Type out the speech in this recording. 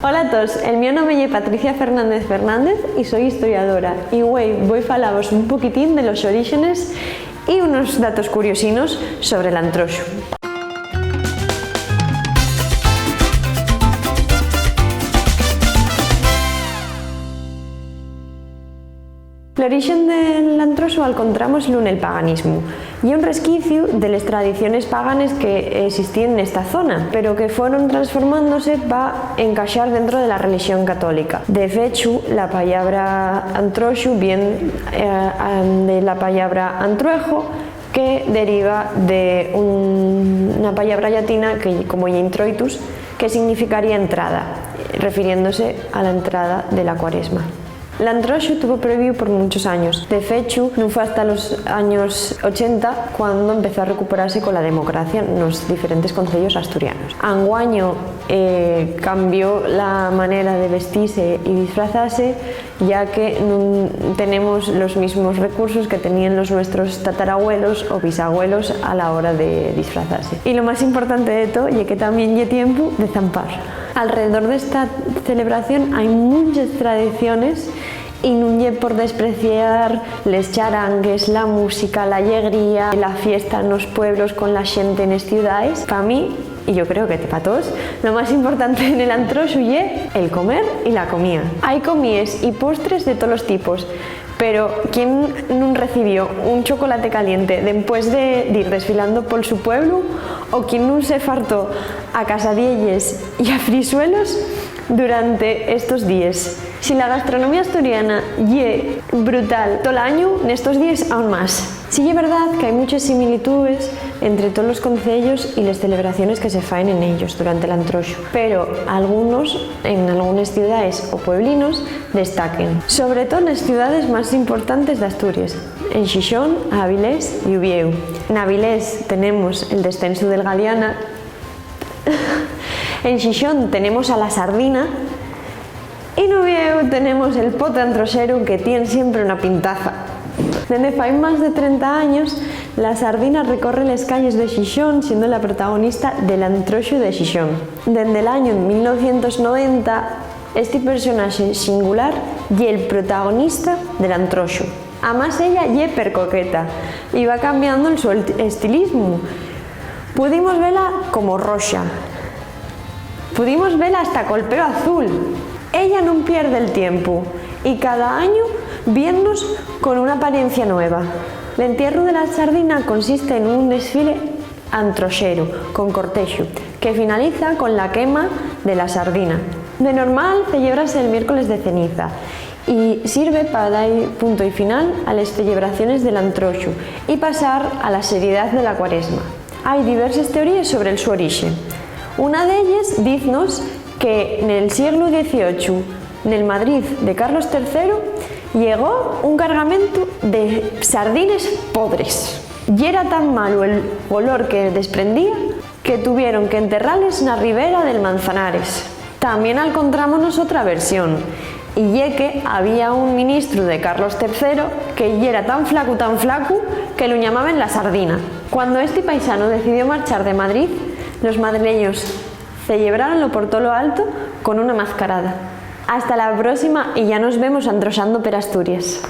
Hola a todos, el mío nombre es Patricia Fernández y soy historiadora y hoy voy a hablaros un poquitín de los orígenes y unos datos curiosinos sobre el antroxo. El origen del antroxo lo encontramos en el paganismo y un resquicio de las tradiciones paganas que existían en esta zona, pero que fueron transformándose para encaixar dentro de la religión católica. De hecho, la palabra antroxo viene de la palabra antruejo, que deriva de una palabra latina que, como introitus, que significaría entrada, refiriéndose a la entrada de la Cuaresma. El antroxo estuvo prohibido por muchos años. De hecho, no fue hasta los años 80 cuando empezó a recuperarse con la democracia en los diferentes concellos asturianos. Anguaño cambió la manera de vestirse y disfrazarse, ya que no tenemos los mismos recursos que tenían los nuestros tatarabuelos o bisabuelos a la hora de disfrazarse. Y lo más importante de todo es que también es tiempo de zampar. Alrededor de esta celebración hay muchas tradiciones y no es por despreciar les charangues, la música, la alegría, la fiesta en los pueblos con la gente en las ciudades. Para mí, y yo creo que para todos, lo más importante en el antroxo es el comer y la comida. Hay comidas y postres de todos los tipos, pero ¿quién no recibió un chocolate caliente después de ir desfilando por su pueblo? ¿O quién no se fartó a casadielles y a frisuelos durante estos días? Si la gastronomía asturiana es brutal todo el año, en estos días aún más. Sí es verdad que hay muchas similitudes entre todos los concellos y las celebraciones que se faen en ellos durante el antroxo, pero algunos, en algunas ciudades o pueblinos, destaquen, sobre todo en las ciudades más importantes de Asturias, en Xixón, Avilés y Uvieu. En Avilés tenemos el descenso del Galiana, en Xixón tenemos a la sardina y en Uvieu tenemos el pote antroxero, que tiene siempre una pintaza. Desde hace más de 30 años, la sardina recorre las calles de Xixón, siendo la protagonista del antroxo de Xixón. Desde el año 1990, este personaje singular y el protagonista del antroxo. Además, ella es percoqueta y va cambiando su estilismo. Pudimos verla como roxa, pudimos verla hasta con el pelo azul. Ella no pierde el tiempo y cada año viennos con una apariencia nueva. El entierro de la sardina consiste en un desfile antroxero con cortejo que finaliza con la quema de la sardina. De normal celébrase el miércoles de ceniza y sirve para dar punto y final a las celebraciones del antroxo y pasar a la seriedad de la Cuaresma. Hay diversas teorías sobre su origen. Una de ellas dice que en el siglo XVIII, en el Madrid de Carlos III, llegó un cargamento de sardines podres. Y era tan malo el olor que desprendía que tuvieron que enterrarles en la ribera del Manzanares. También encontramos otra versión, y es que había un ministro de Carlos III que era tan flaco que lo llamaban la sardina. Cuando este paisano decidió marchar de Madrid, los madrileños celebraronlo por todo lo alto con una mascarada. Hasta la próxima y ya nos vemos antroxando per Asturias.